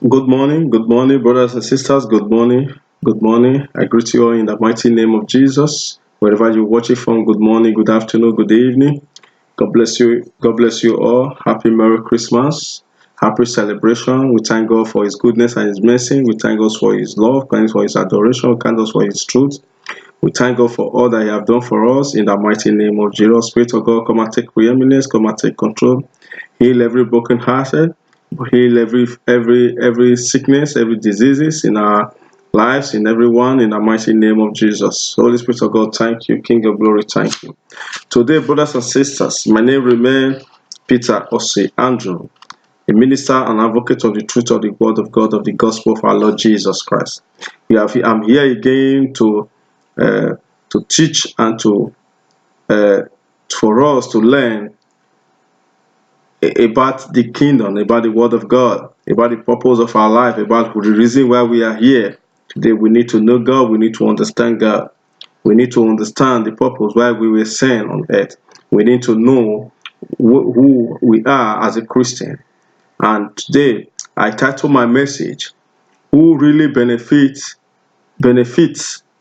Good morning, brothers and sisters. Good morning, good morning. I greet you all in the mighty name of Jesus. Wherever you watch it from, good morning, good afternoon, good evening. God bless you. God bless you all. Happy Merry Christmas. Happy celebration. We thank God for His goodness and His mercy. We thank God for His love. Thank God for His adoration. We thank God for His truth. We thank God for all that He has done for us in the mighty name of Jesus. Spirit of God, come and take preeminence, come and take control. Heal every broken hearted, heal every sickness, every diseases in our lives, in everyone, in the mighty name of Jesus. Holy Spirit of God, thank you. King of glory, thank you. Today, brothers and sisters, my name remains Peter Osei Andrew, a minister and advocate of the truth of the word of God, of the gospel of our Lord Jesus Christ. I'm here again uh, to teach and uh, for us to learn about the kingdom, about the word of God, about the purpose of our life, about the reason why we are here. Today we need to know God, we need to understand God. We need to understand the purpose why we were sent on earth. We need to know who we are as a Christian. And today I title my message, Who Really benefits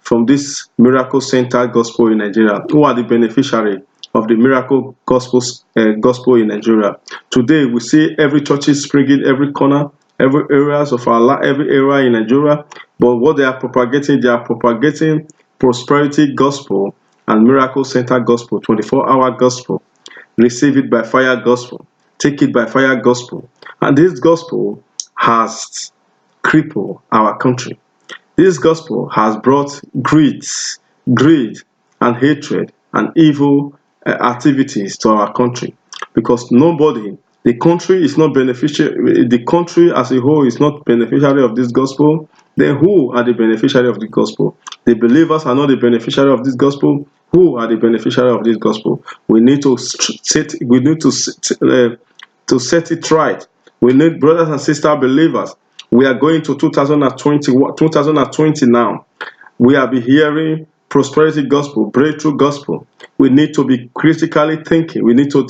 from this miracle centered gospel in Nigeria? Who are the beneficiaries of the miracle gospel in Nigeria? Today, we see every church is springing every corner, every areas of our life, every area in Nigeria. But what they are propagating prosperity gospel and miracle centered gospel, 24-hour gospel. Receive it by fire gospel. Take it by fire gospel. And this gospel has crippled our country. This gospel has brought greed and hatred and evil activities to our country because the country is not beneficial, the country as a whole is not beneficiary of this gospel. Then who are the beneficiary of the gospel? The believers are not the beneficiary of this gospel. Who are the beneficiary of this gospel? We need to set it right. We need brothers and sister believers. We are going to 2020 now. We are be hearing prosperity gospel, breakthrough gospel. We need to be critically thinking. We need to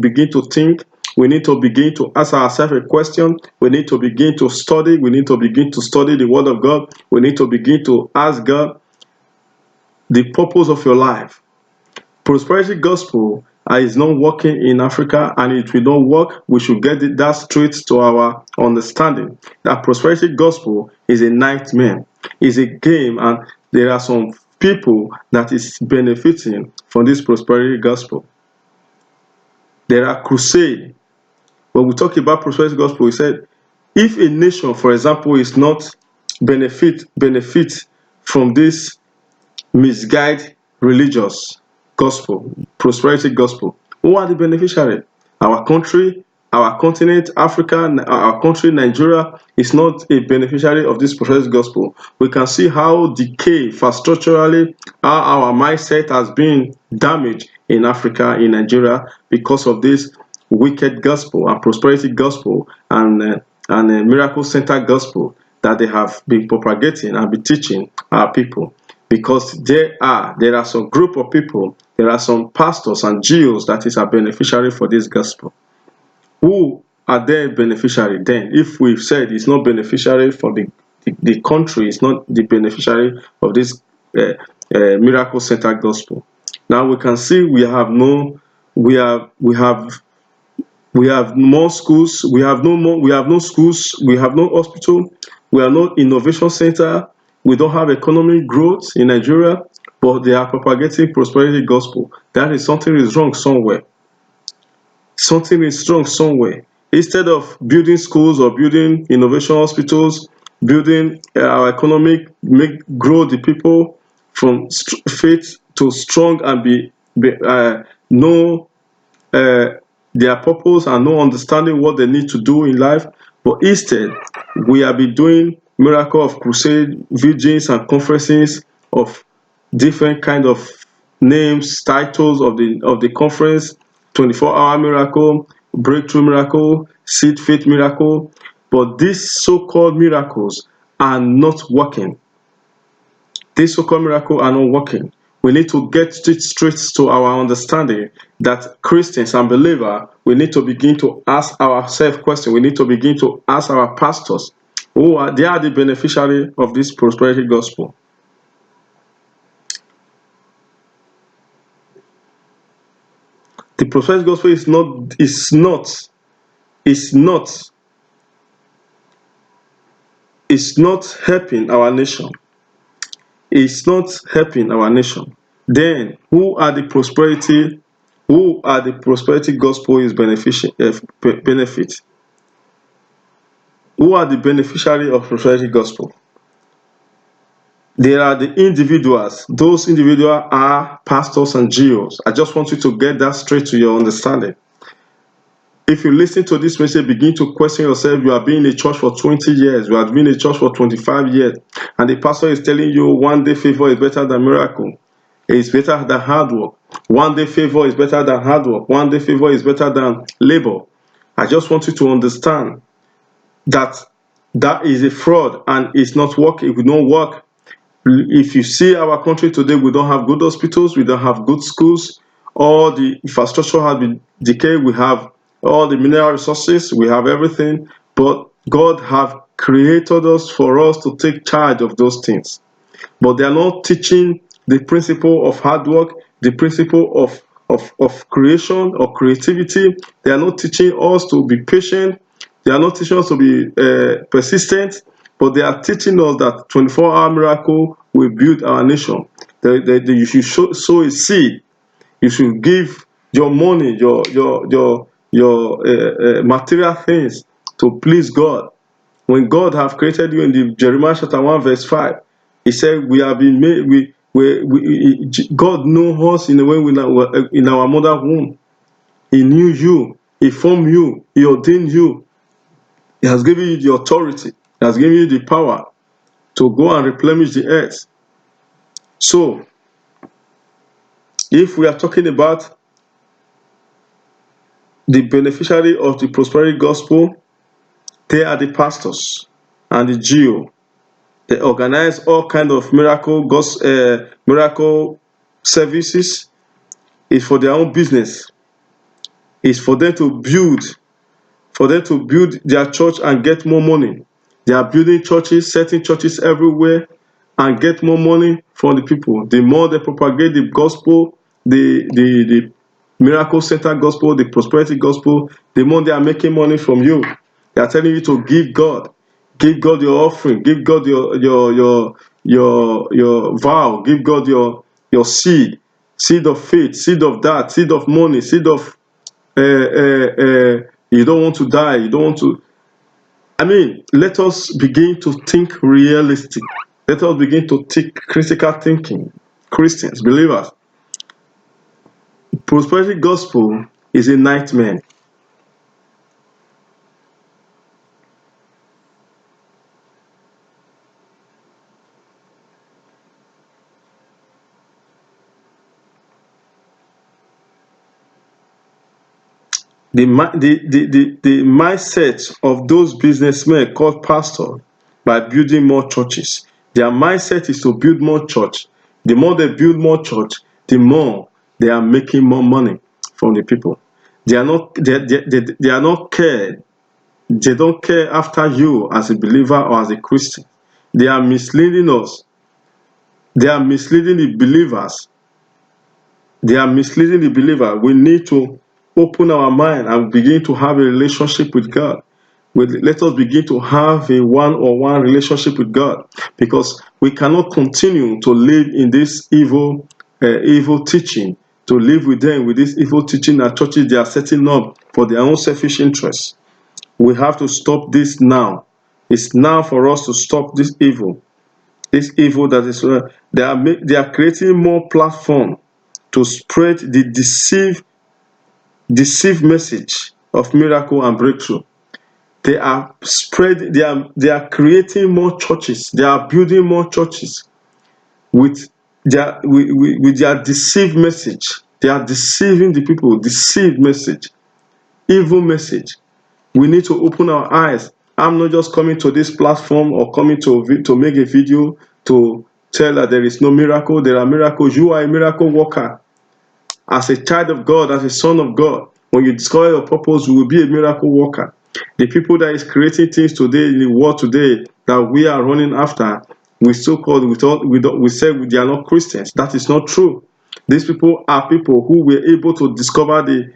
begin to think. We need to begin to ask ourselves a question. We need to begin to study. We need to begin to study the word of God. We need to begin to ask God the purpose of your life. Prosperity gospel is not working in Africa, and it will not work. We should get that straight to our understanding. That prosperity gospel is a nightmare, is a game, and there are some people that is benefiting from this prosperity gospel. There are crusades. When we talk about prosperity gospel, we said if a nation, for example, is not benefit from this misguide religious gospel, prosperity gospel. Who are the beneficiary? Our country, our continent, Africa, our country, Nigeria, is not a beneficiary of this prosperity gospel. We can see how decay, structurally, how our mindset has been damaged in Africa, in Nigeria, because of this wicked gospel and prosperity gospel and miracle center gospel that they have been propagating and be teaching our people, because there are some group of people, there are some pastors and GOs that is a beneficiary for this gospel. Who are their beneficiary then? If we've said it's not beneficiary for the country, it's not the beneficiary of this miracle center gospel. Now we can see we have more schools, we have no schools, we have no hospital, we have no innovation center, we don't have economic growth in Nigeria, but they are propagating prosperity gospel. That is, something is wrong somewhere. Something is wrong somewhere. Instead of building schools or building innovation hospitals, building our economic, grow the people from faith to strong and know their purpose and no understanding what they need to do in life. But instead, we have been doing miracle of crusade, vigils and conferences of different kind of names, titles of the conference, 24-hour miracle, breakthrough miracle, seed faith miracle. But these so-called miracles are not working. These so-called miracles are not working. We need to get straight to our understanding that Christians and believers, we need to begin to ask ourselves questions. We need to begin to ask our pastors, They are the beneficiary of this prosperity gospel. The prosperity gospel is not helping our nation. It's not helping our nation. Then who are the prosperity gospel is benefit? Who are the beneficiary of prosperity gospel? There are the individuals. Those individuals are pastors and GOs. I just want you to get that straight to your understanding. If you listen to this message, begin to question yourself. You have been in a church for 20 years. You have been in a church for 25 years. And the pastor is telling you one day favor is better than miracle. It's better than hard work. One day favor is better than hard work. One day favor is better than labor. I just want you to understand that that is a fraud and it's not working. It will not work. If you see our country today, we don't have good hospitals, we don't have good schools, all the infrastructure has been decayed, we have all the mineral resources, we have everything, but God have created us for us to take charge of those things. But they are not teaching the principle of hard work, the principle of creation or creativity. They are not teaching us to be patient. They are not teaching us to be persistent, but they are teaching us that 24-hour miracle will build our nation. You should sow a seed. You should give your money, your material things to please God. When God have created you in the Jeremiah chapter 1 verse 5, he said we have been made, God knows us in the way in our mother's womb. He knew you, he formed you, he ordained you. He has given you the authority, he has given you the power to go and replenish the earth. So, if we are talking about the beneficiary of the prosperity gospel, they are the pastors and the GO. They organize all kinds of miracle services. It's for their own business. It's for them to build their church and get more money. They are building churches, setting churches everywhere, and get more money from the people. The more they propagate the gospel, the miracle center gospel, the prosperity gospel, the more they are making money from you. They are telling you to give God your offering, give God your vow, give God your seed of faith, seed of that, seed of money, seed of you don't want to die, you don't want to. I mean, let us begin to think realistic. Let us begin to think critical thinking. Christians, believers, prosperity gospel is a nightmare. The mindset of those businessmen called pastors by building more churches. Their mindset is to build more church. The more they build more church, the more they are making more money from the people. They are not they are not care. They don't care after you as a believer or as a Christian. They are misleading us. They are misleading the believers. They are misleading the believer. We need to open our mind and begin to have a relationship with God. Let us begin to have a one-on-one relationship with God, because we cannot continue to live in this evil teaching, to live with them with this evil teaching that churches they are setting up for their own selfish interests. We have to stop this now. It's now for us to stop this evil. This evil that is they are creating more platform to spread the deceived message of miracle and breakthrough. They are creating more churches. They are building more churches with their deceived message. They are deceiving the people. Deceived message, evil message. We need to open our eyes. I'm not just coming to this platform or coming to make a video to tell that there is no miracle. There are miracles. You are a miracle worker. As a child of God, as a son of God, when you discover your purpose, you will be a miracle worker. The people that is creating things today in the world today that we are running after, we so-called we say they are not Christians. That is not true. These people are people who were able to discover the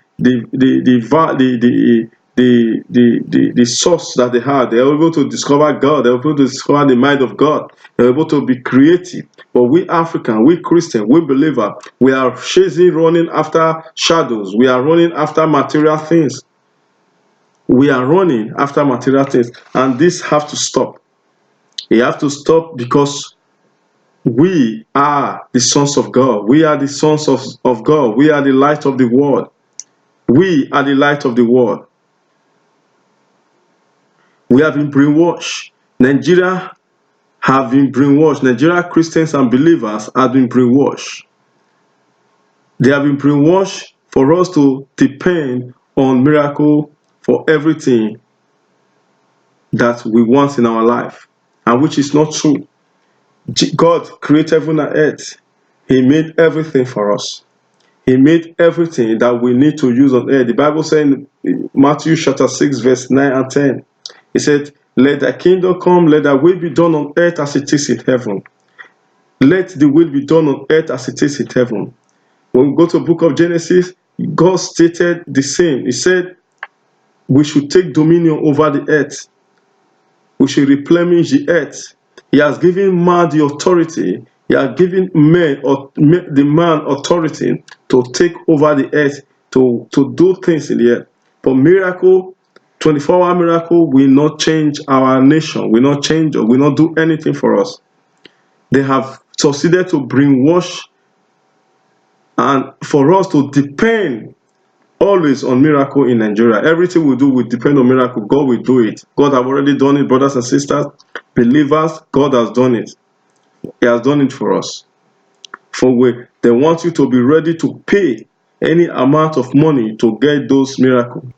source that they had. They were able to discover God. They were able to discover the mind of God. They were able to be creative. But we African, we Christian, we believer, we are chasing, running after shadows. We are running after material things. We are running after material things, and this have to stop. It have to stop because we are the sons of God. We are the sons of God. We are the light of the world. We are the light of the world. We have been brainwashed. Nigeria have been brainwashed. Nigeria Christians and believers have been brainwashed. They have been brainwashed for us to depend on miracle for everything that we want in our life, and which is not true. God created heaven and earth. He made everything for us. He made everything that we need to use on earth. The Bible says in Matthew chapter 6, verse 9 and 10, it said, "Let thy kingdom come, let thy will be done on earth as it is in heaven." Let the will be done on earth as it is in heaven. When we go to the book of Genesis, God stated the same. He said, we should take dominion over the earth. We should replenish the earth. He has given man the authority. He has given the man authority to take over the earth, to do things in the earth. But miracle, 24-hour miracle will not change our nation, will not change or will not do anything for us. They have succeeded to brainwash, and for us to depend always on miracle in Nigeria. Everything we do will depend on miracle. God will do it. God have already done it, brothers and sisters. Believers, God has done it. He has done it for us. They want you to be ready to pay any amount of money to get those miracles.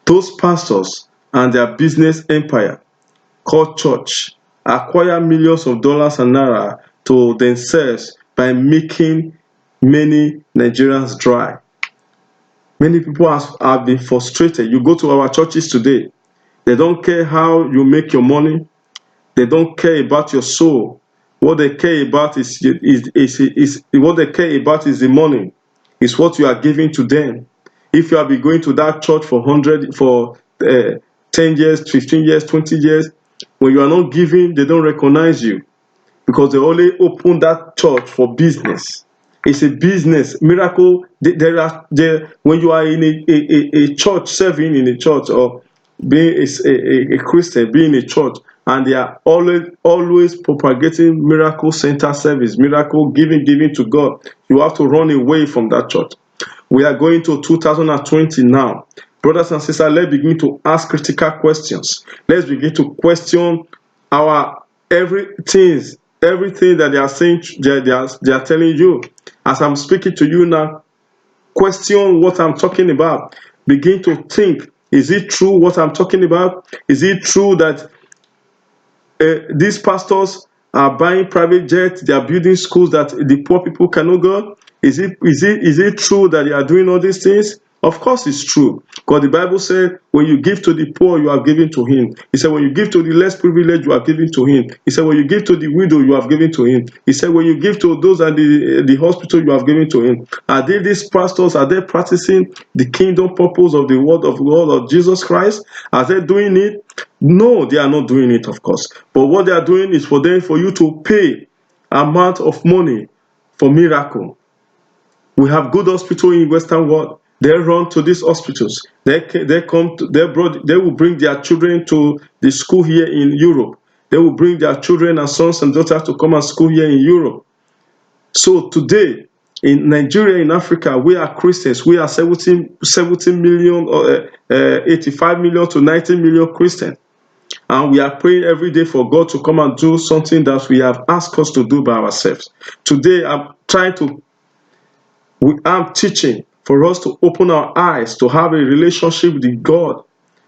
Those pastors and their business empire called church acquire millions of dollars and naira to themselves by making many Nigerians dry. Many people have been frustrated. You go to our churches today, they don't care how you make your money. They don't care about your soul. What they care about is what they care about is the money. It's what you are giving to them. If you have been going to that church for 10 years, 15 years, 20 years, when you are not giving, they don't recognize you because they only open that church for business. It's a business. Miracle, when you are in a church, serving in a church, or being a Christian, being in a church, and they are always propagating miracle center service, miracle giving to God, you have to run away from that church. We are going to 2020 now. Brothers and sisters, let's begin to ask critical questions. Let's begin to question our everything that they are saying, they are telling you. As I'm speaking to you now, question what I'm talking about. Begin to think, is it true what I'm talking about? Is it true that these pastors are buying private jets, they are building schools that the poor people cannot go? Is it true that they are doing all these things? Of course it's true. Because the Bible said, when you give to the poor, you are giving to him. He said, when you give to the less privileged, you are giving to him. He said, when you give to the widow, you have given to him. He said, when you give to those at the hospital, you have given to him. Are they these pastors? Are they practicing the kingdom purpose of the word of God of Jesus Christ? Are they doing it? No, they are not doing it, of course. But what they are doing is for you to pay amount of money for miracle. We have good hospital in Western world. They run to these hospitals. They will bring their children to the school here in Europe. They will bring their children and sons and daughters to come and school here in Europe. So today, in Nigeria, in Africa, we are Christians. We are 17 million, 85 million to 90 million Christians. And we are praying every day for God to come and do something that we have asked us to do by ourselves. Today, I'm teaching for us to open our eyes, to have a relationship with God,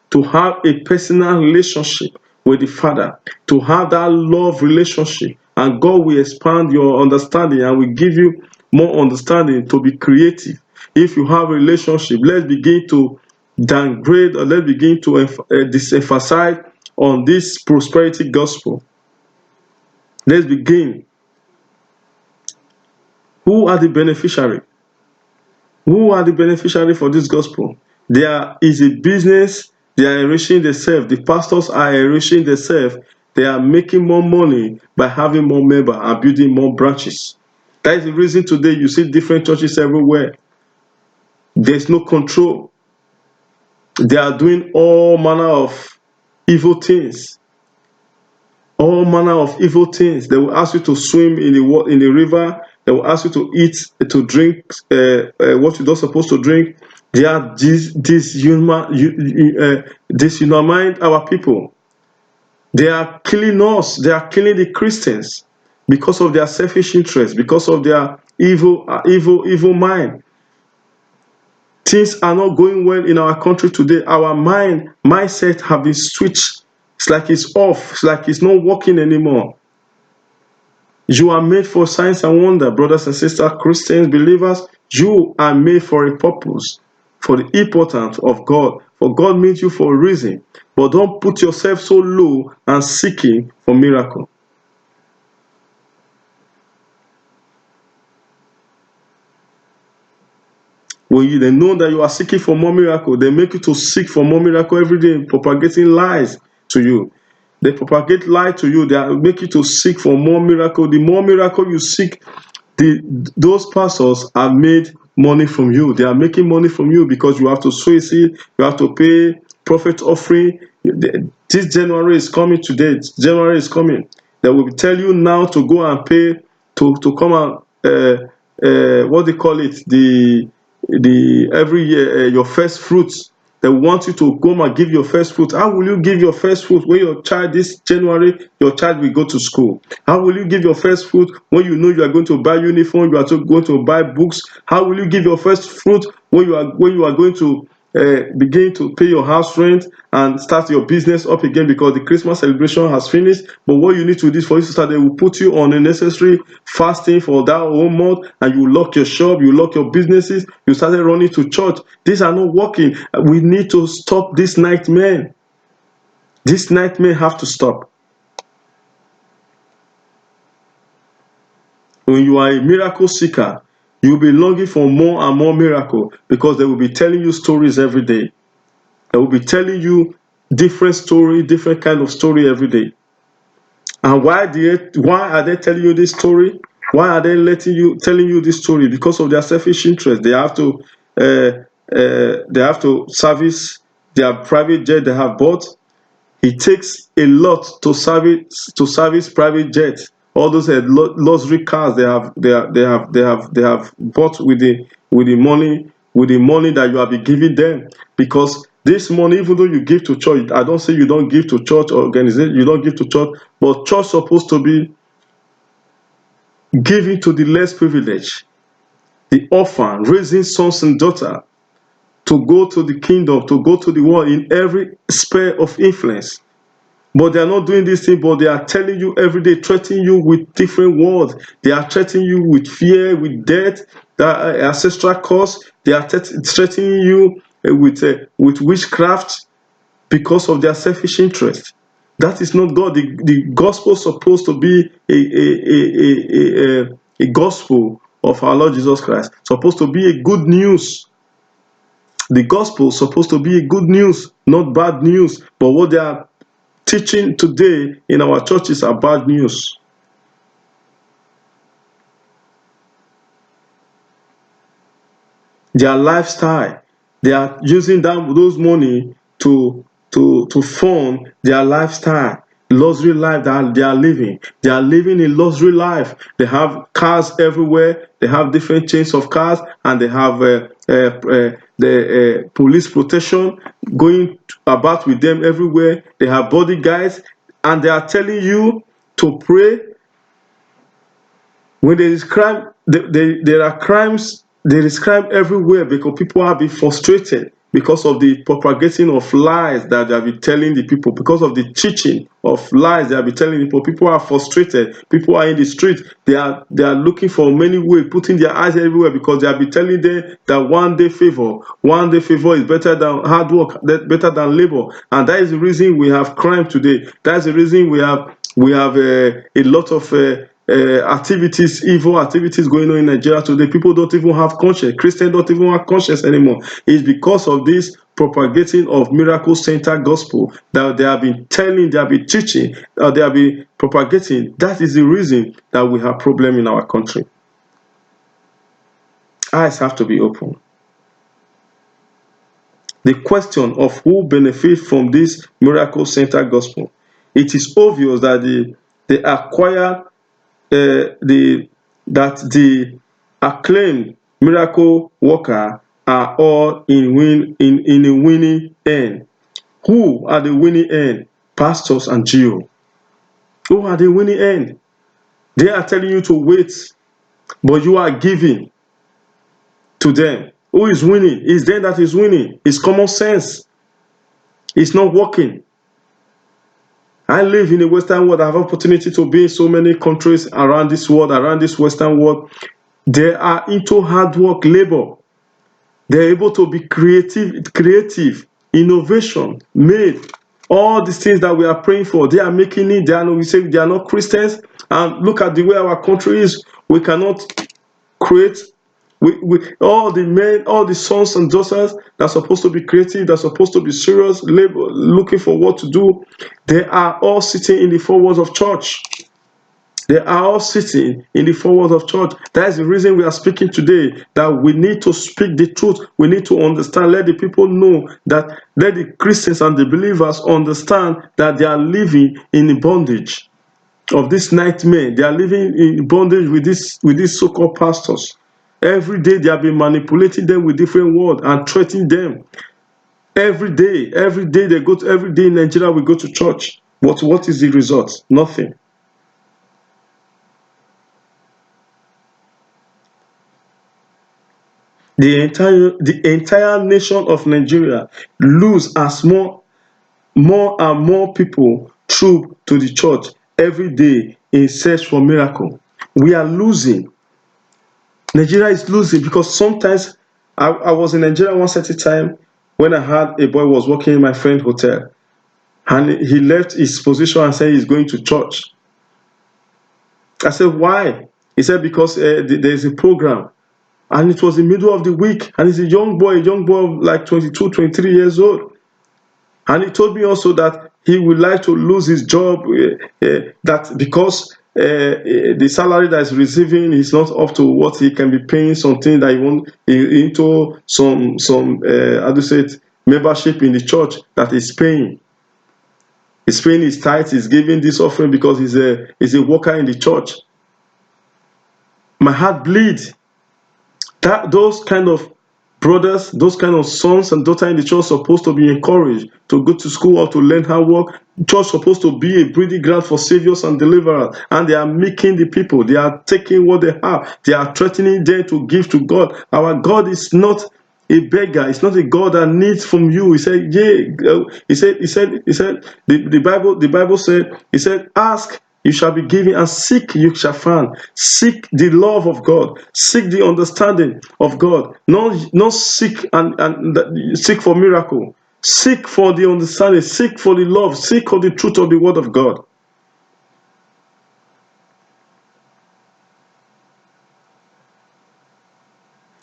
to have a personal relationship with the Father, to have that love relationship. And God will expand your understanding and will give you more understanding to be creative. If you have a relationship, let's begin to downgrade, or let's begin to disemphasize on this prosperity gospel. Let's begin. Who are the beneficiary? Who are the beneficiary for this gospel? There is a business. They are enriching themselves. The pastors are enriching themselves. They are making more money by having more members and building more branches. That is the reason today you see different churches everywhere. There's no control. They are doing all manner of evil things. All manner of evil things. They will ask you to swim in the river. They will ask you to eat, to drink what you're not supposed to drink. They are dishumanize our people. They are killing us. They are killing the Christians because of their selfish interest, because of their evil mind. Things are not going well in our country today. Our mindset have been switched. It's like it's off. It's like it's not working anymore. You are made for signs and wonder, brothers and sisters, Christians, believers. You are made for a purpose, for the importance of God. For God made you for a reason. But don't put yourself so low and seeking for miracle. When they know that you are seeking for more miracle, they make you to seek for more miracle every day, propagating lies to you. They propagate lies to you. They make you to seek for more miracle. The more miracle you seek, those pastors have made money from you. They are making money from you because you have to sow a seed, you have to pay prophet offering. This January is coming today. January is coming. They will tell you now to go and pay to come and what they call it, the every year your first fruits. They want you to go and give your first fruit. How will you give your first fruit when your child this January, your child will go to school? How will you give your first fruit when you know you are going to buy uniform, you are going to buy books? How will you give your first fruit when you are going to begin to pay your house rent and start your business up again because the Christmas celebration has finished? But what you need to do for you to start, they will put you on a necessary fasting for that whole month, and you lock your shop, you lock your businesses, you started running to church. These are not working. We need to stop this nightmare. This nightmare have to stop. When you are a miracle seeker, you'll be longing for more and more miracle because they will be telling you stories every day. They will be telling you different story, different kind of story every day. And why are they telling you this story? Why are they telling you this story? Because of their selfish interest. They have to service their private jet they have bought. It takes a lot to service private jets. All those luxury cars they have bought with the money that you have been giving them. Because this money, even though you give to church, I don't say you don't give to church organization, you don't give to church, but church supposed to be giving to the less privileged, the orphan, raising sons and daughters to go to the kingdom, to go to the world in every sphere of influence. But they are not doing this thing, but they are telling you every day, threatening you with different words. They are threatening you with fear, with death, that ancestral curse. They are threatening you with witchcraft because of their selfish interest. That is not God. The gospel is supposed to be a gospel of our Lord Jesus Christ. Supposed to be a good news. The gospel is supposed to be a good news, not bad news. But what they are teaching today in our churches are bad news. Their lifestyle, they are using those money to fund their lifestyle, luxury life that they are living. They are living a luxury life. They have cars everywhere. They have different chains of cars, and they have the police protection going about with them everywhere. They have bodyguards, and they are telling you to pray. When there is crime, there are crimes. There is crime everywhere because people have been frustrated because of the propagating of lies that they have been telling the people, because of the teaching of lies they have been telling people. People are frustrated. People are in the street. They are looking for many ways, putting their eyes everywhere, because they have been telling them that one day favor is better than hard work, better than labor. And that is the reason we have crime today. That's the reason we have a lot of activities, evil activities going on in Nigeria today. People don't even have conscience. Christians don't even have conscience anymore. It's because of this propagating of miracle-centered gospel that they have been telling, they have been teaching, they have been propagating. That is the reason that we have problem in our country. Eyes have to be open. The question of who benefits from this miracle-centered gospel. It is obvious that they acquire the acclaimed miracle worker are all in a winning end. Who are the winning end? Pastors and Geo. Who are the winning end? They are telling you to wait, but you are giving to them. Who is winning? It's them that is winning. It's common sense. It's not working. I live in the Western world. I have opportunity to be in so many countries around this world, around this Western world. They are into hard work, labor. They're able to be creative, innovation, made. All these things that we are praying for, they are making it. We say they are not Christians. And look at the way our country is. We cannot create. All the men, all the sons and daughters that are supposed to be creative, that are supposed to be serious, labor, looking for what to do, they are all sitting in the four walls of church. They are all sitting in the four walls of church. That is the reason we are speaking today, that we need to speak the truth. We need to understand, let the people know that, let the Christians and the believers understand that they are living in bondage of this nightmare. They are living in bondage with these so-called pastors. Every day they have been manipulating them with different words and threatening them. Every day they go to, every day in Nigeria we go to church. But what is the result? Nothing. The entire nation of Nigeria lose as more and more people troop to the church every day in search for miracle. We are losing. Nigeria is losing, because sometimes I was in Nigeria one certain time when I had a boy was working in my friend's hotel, and he left his position and said he's going to church. I said, why? He said, because there's a program. And it was the middle of the week, and he's a young boy of like 22, 23 years old. And he told me also that he would like to lose his job, that because the salary that he's receiving is not up to what he can be paying, something that he want into some how do you say it, membership in the church that he's paying. He's paying his tithes, he's giving this offering because he's a worker in the church. My heart bleeds. That those kind of brothers, those kind of sons and daughters in the church are supposed to be encouraged to go to school or to learn hard work. Church supposed to be a breeding ground for saviors and deliverers, and they are making the people. They are taking what they have. They are threatening them to give to God. Our God is not a beggar. It's not a God that needs from you. He said, yeah. He said. The Bible said. He said, ask, you shall be given, and seek, you shall find. Seek the love of God. Seek the understanding of God. Not seek and seek for miracle. Seek for the understanding. Seek for the love. Seek for the truth of the word of God.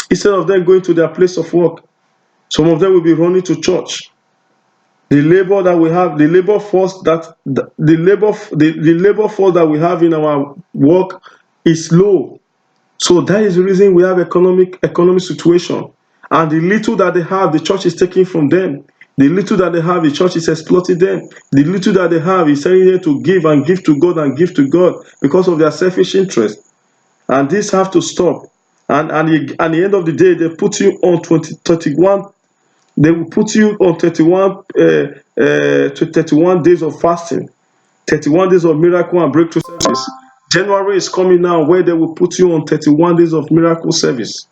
Instead of them going to their place of work, some of them will be running to church. The labor that we have, the labor force that we have in our work is low. So that is the reason we have economic situation. And the little that they have, the church is taking from them. The little that they have, the church is exploiting them. The little that they have is telling them to give and give to God and give to God because of their selfish interest. And this have to stop. And at the end of the day, they put you on 31. They will put you on 31 days of fasting, 31 days of miracle and breakthrough service. January is coming now where they will put you on 31 days of miracle service.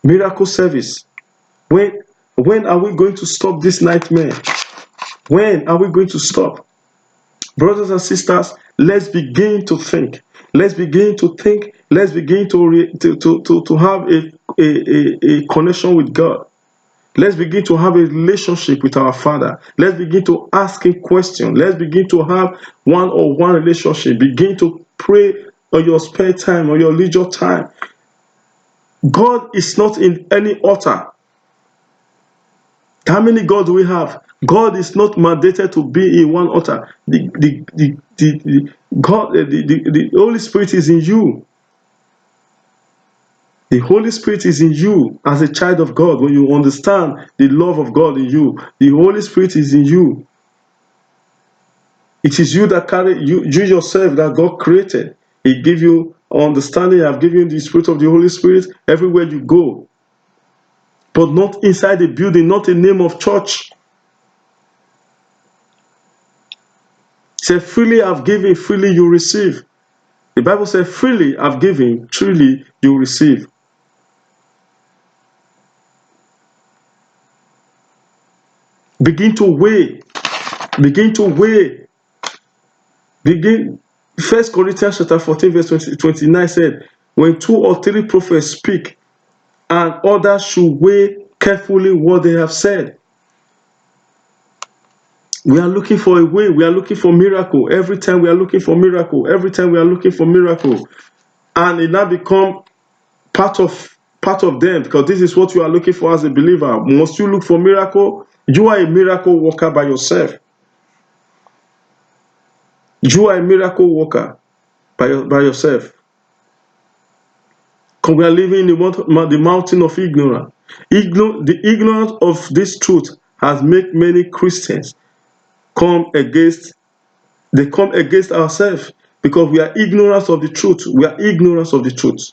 Miracle service. When When are we going to stop this nightmare? When are we going to stop? Brothers and sisters, let's begin to think. Let's begin to think. Let's begin to have a connection with God. Let's begin to have a relationship with our Father. Let's begin to ask Him questions. Let's begin to have one-on-one relationship. Begin to pray on your spare time, on your leisure time. God is not in any altar. How many gods do we have? God is not mandated to be in one altar. The Holy Spirit is in you. The Holy Spirit is in you as a child of God. When you understand the love of God in you, the Holy Spirit is in you. It is you that carry you yourself that God created. He gave you understanding. I've given you the Spirit of the Holy Spirit everywhere you go, but not inside the building, not in the name of church. Say, freely I've given, freely you receive. The Bible says, freely I've given, truly you receive. Begin to weigh. Begin to weigh. Begin. 1 Corinthians chapter 14, verse 29 said, when 2 or 3 prophets speak, and others should weigh carefully what they have said. We are looking for a way. We are looking for miracle. Every time we are looking for miracle. Every time we are looking for miracle. And it now become part of them, because this is what you are looking for as a believer. Must you look for miracle? You are a miracle worker by yourself. You are a miracle worker by yourself. Because we are living in the mountain of ignorance. The ignorance of this truth has made many Christians come against ourselves, because we are ignorant of the truth. We are ignorant of the truth.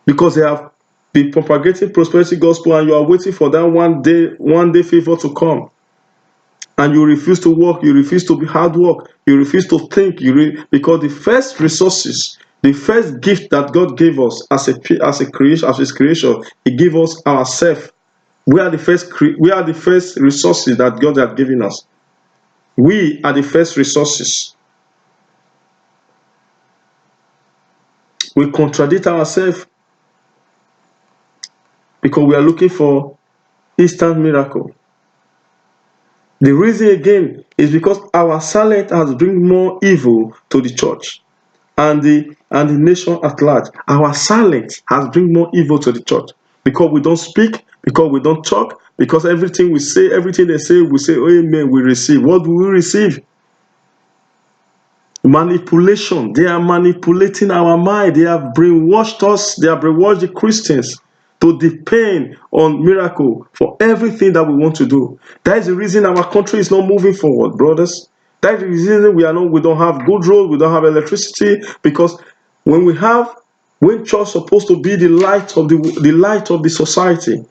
Because they have been propagating prosperity gospel, and you are waiting for that one day favor to come. And you refuse to work, you refuse to be hard work, you refuse to think, because the first resources, the first gift that God gave us as His creation, He gave us ourselves. We are the first resources that God has given us. We are the first resources. We contradict ourselves because we are looking for instant miracle. The reason again is because our silence has brought more evil to the church and the nation at large. Our silence has brought more evil to the church because we don't speak, because we don't talk, because everything we say, everything they say, we say, oh, amen, we receive. What do we receive? Manipulation. They are manipulating our mind. They have brainwashed us. They have brainwashed the Christians to depend on miracle for everything that we want to do. That is the reason our country is not moving forward, brothers. That is the reason we don't have good roads, we don't have electricity, because when church is supposed to be the light of the society,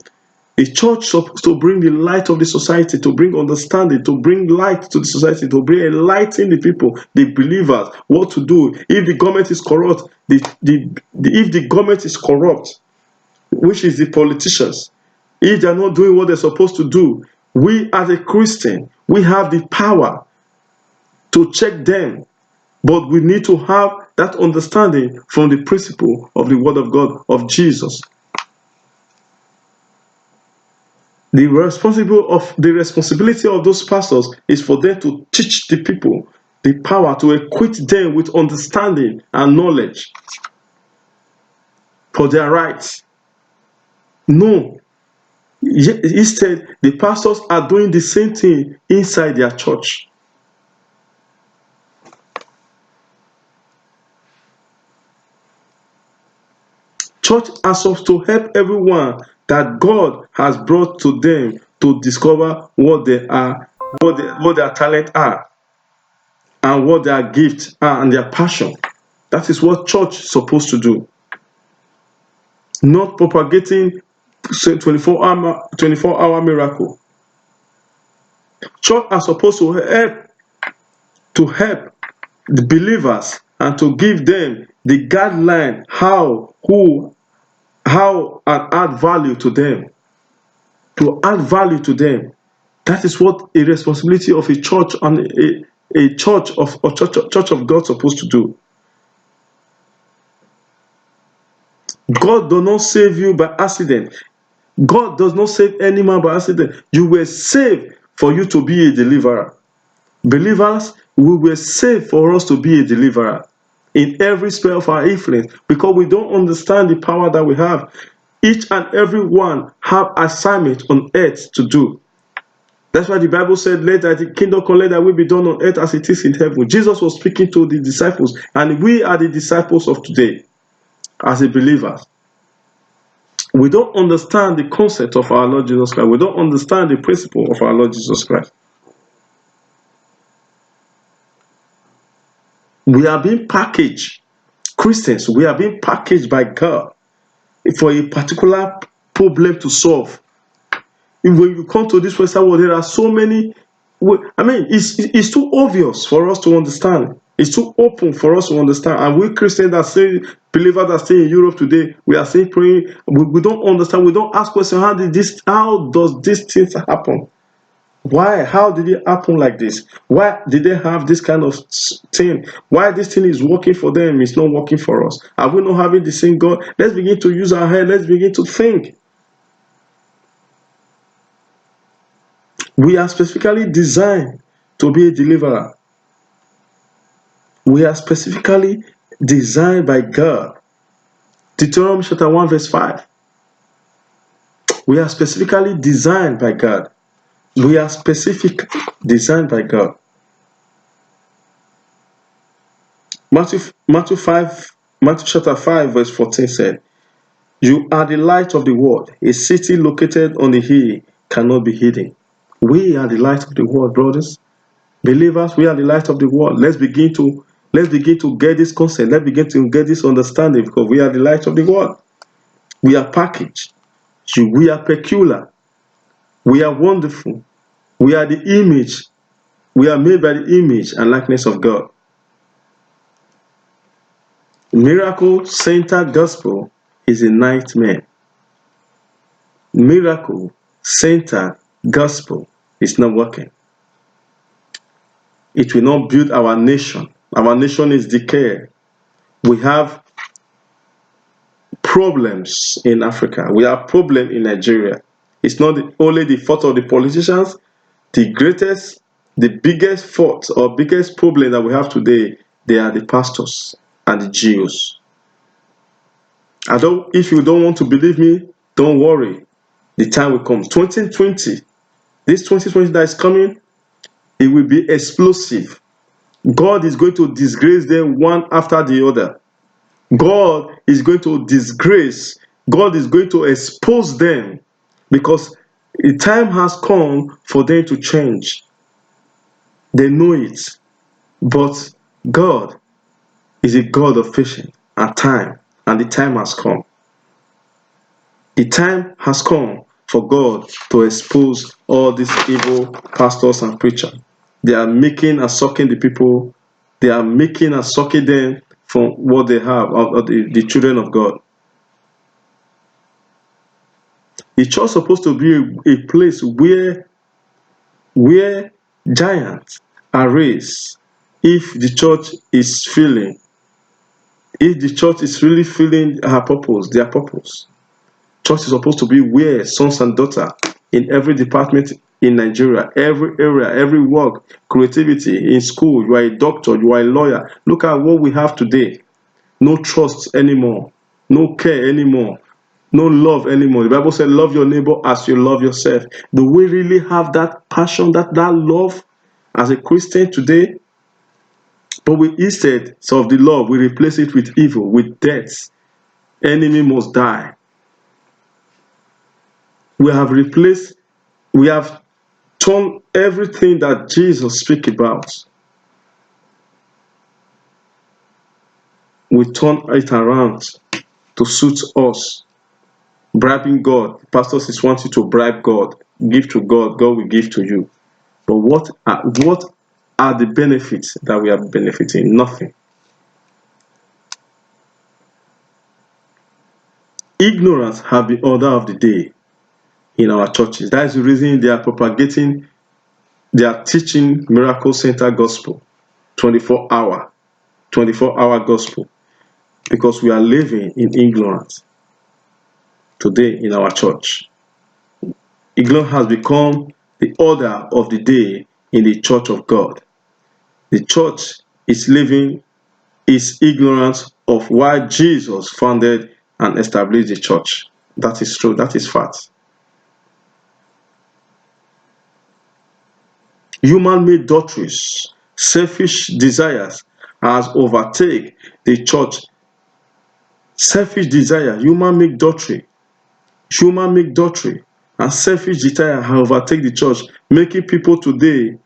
the church is supposed to bring the light of the society, to bring understanding, to bring light to the society, to bring enlighten the people, the believers, what to do. If the government is corrupt, if the government is corrupt, which is the politicians, if they are not doing what they're supposed to do, we as a Christian, we have the power to check them. But we need to have that understanding from the principle of the Word of God, of Jesus. The responsibility of those pastors is for them to teach the people the power, to equip them with understanding and knowledge for their rights. No. Instead, the pastors are doing the same thing inside their church. Church are supposed to help everyone that God has brought to them to discover what they are, what their talent are, and what their gifts are, and their passion. That is what church is supposed to do. Not propagating 24-hour miracle. Church are supposed to help the believers and to give them the guideline how how and add value to them. To add value to them. That is what a responsibility of a church and a church of God supposed to do. God does not save you by accident. God does not save any man by accident. You were saved for you to be a deliverer. Believers, we were saved for us to be a deliverer in every sphere of our influence, because we don't understand the power that we have. Each and every one have assignment on earth to do. That's why the Bible said, let the kingdom come, let that will be done on earth as it is in heaven. Jesus was speaking to the disciples, and we are the disciples of today as a believers. We don't understand the concept of our Lord Jesus Christ. We don't understand the principle of our Lord Jesus Christ. We are being packaged. Christians, we are being packaged by God for a particular problem to solve. When you come to this Western world, there are so many. I mean, it's too obvious for us to understand. It's too open for us to understand. And we Christians that say, believers that stay in Europe today, we are still praying. We don't understand. We don't ask questions. How does these things happen? Why? How did it happen like this? Why did they have this kind of thing? Why this thing is working for them, it's not working for us? Are we not having the same God? Let's begin to use our head. Let's begin to think. We are specifically designed to be a deliverer. We are specifically designed by God. Deuteronomy chapter 1 verse 5. We are specifically designed by God. We are specific designed by God. Matthew chapter 5 verse 14 said, you are the light of the world. A city located on the hill cannot be hidden. We are the light of the world, brothers. Believers, we are the light of the world. Let's begin to get this concept. Let's begin to get this understanding, because we are the light of the world. We are packaged. We are peculiar. We are wonderful. We are the image. We are made by the image and likeness of God. Miracle-centered gospel is a nightmare. Miracle-centered gospel is not working. It will not build our nation. Our nation is decayed. We have problems in Africa. We have problems in Nigeria. It's not only the fault of the politicians. The biggest fault or biggest problem that we have today, they are the pastors and the Jews. If you don't want to believe me, don't worry. The time will come. 2020, this 2020 that is coming, it will be explosive. God is going to disgrace them one after the other. God is going to disgrace. God is going to expose them, because the time has come for them to change. They know it. But God is a God of patience and time, and the time has come. The time has come for God to expose all these evil pastors and preachers. They are making and sucking the people. They are making and sucking them from what they have, of the children of God. The church is supposed to be a place where giants are raised. If the church is really feeling her purpose, their purpose. Church is supposed to be where sons and daughters in every department in Nigeria, every area, every work, creativity, in school, you are a doctor, you are a lawyer. Look at what we have today. No trust anymore, no care anymore, no love anymore. The Bible said, love your neighbor as you love yourself. Do we really have that passion, that love as a Christian today? But instead of the love, we replace it with evil, with death. Enemy must die. We have turned everything that Jesus speaks about. We turn it around to suit us. Bribing God. Pastors is wanting to bribe God. Give to God, God will give to you. But what are the benefits that we are benefiting? Nothing. Ignorance have been order of the day in our churches. That is the reason they are propagating, they are teaching miracle center gospel, 24-hour gospel, because we are living in ignorance today in our church. Ignorance has become the order of the day in the church of God. The church is living is ignorance of why Jesus founded and established the church. That is true. That is fact. Human-made doctrines, selfish desires has overtaken the church. Selfish desire, human-made doctrine, and selfish desire have overtaken the church, making people today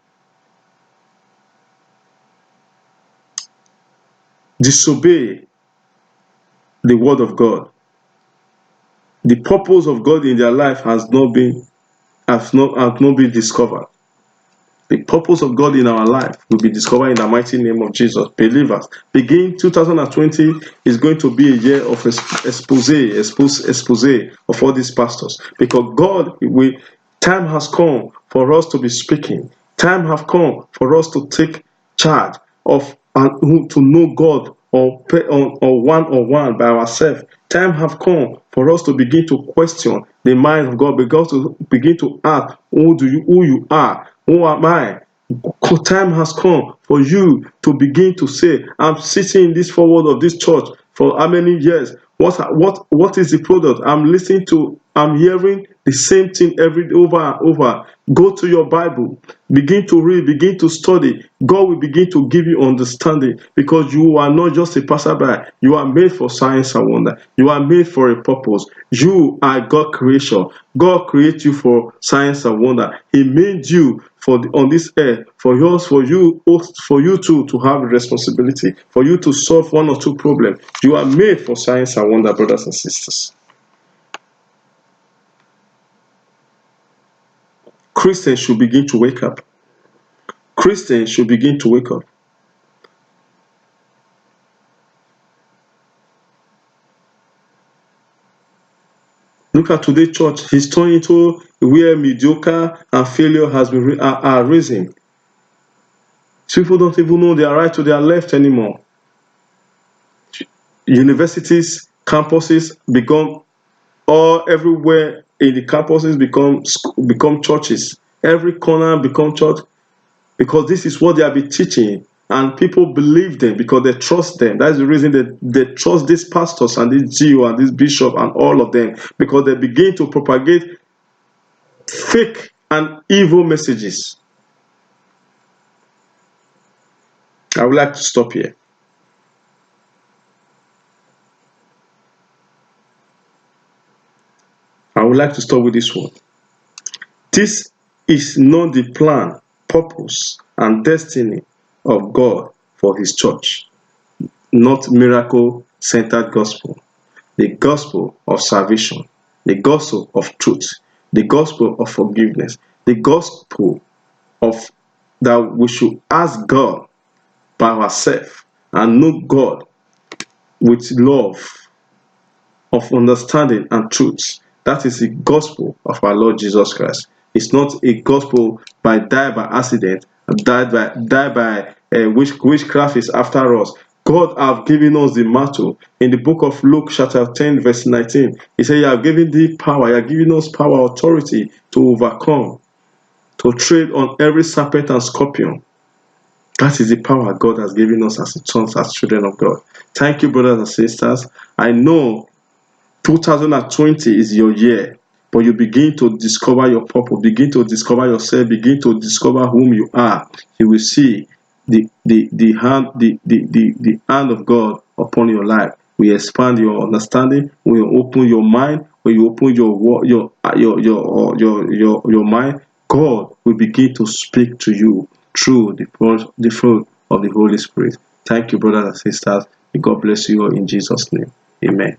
disobey the word of God. The purpose of God in their life has not been discovered. The purpose of God in our life will be discovered in the mighty name of Jesus. Believers, begin 2020 is going to be a year of expose of all these pastors, because time has come for us to be speaking. Time has come for us to take charge of and to know God or one by ourselves. Time have come for us to begin to question the mind of God, because to begin to ask, who you are, who am I? Time has come for you to begin to say, I'm sitting in this forward of this church for how many years? What is the product? I'm hearing the same thing over and over. Go to your Bible, begin to read, begin to study. God will begin to give you understanding, because you are not just a passerby. You are made for signs and wonder. You are made for a purpose. You are God creation. God created you for signs and wonder. He made you on this earth for you to have responsibility, for you to solve one or two problems. You are made for signs and wonder, brothers and sisters. Christians should begin to wake up. Christians should begin to wake up. Look at today's church. It's turned into where mediocre and failure has been are risen. People don't even know their right to their left anymore. Universities, campuses become everywhere in the campuses become churches. Every corner become church, because this is what they have been teaching, and people believe them because they trust them. That's the reason they trust these pastors and this GO and this bishop and all of them, because they begin to propagate fake and evil messages. I would like to stop here. I would like to start with this one. This is not the plan, purpose, and destiny of God for His church. Not miracle-centered gospel. The gospel of salvation. The gospel of truth. The gospel of forgiveness. The gospel of that we should ask God by ourselves and know God with love, of understanding and truth. That is the gospel of our Lord Jesus Christ. It's not a gospel die by accident, die by witchcraft is after us. God have given us the mantle. In the book of Luke chapter 10 verse 19, he said, you have given thee power, you have given us power, authority to overcome, to tread on every serpent and scorpion. That is the power God has given us as sons, as children of God. Thank you, brothers and sisters. I know 2020 is your year, but you begin to discover your purpose, begin to discover yourself, begin to discover whom you are. You will see the hand of God upon your life. We expand your understanding. We open your mind. When you open your mind, God will begin to speak to you through the fruit of the Holy Spirit. Thank you, brothers and sisters. May God bless you all in Jesus' name. Amen.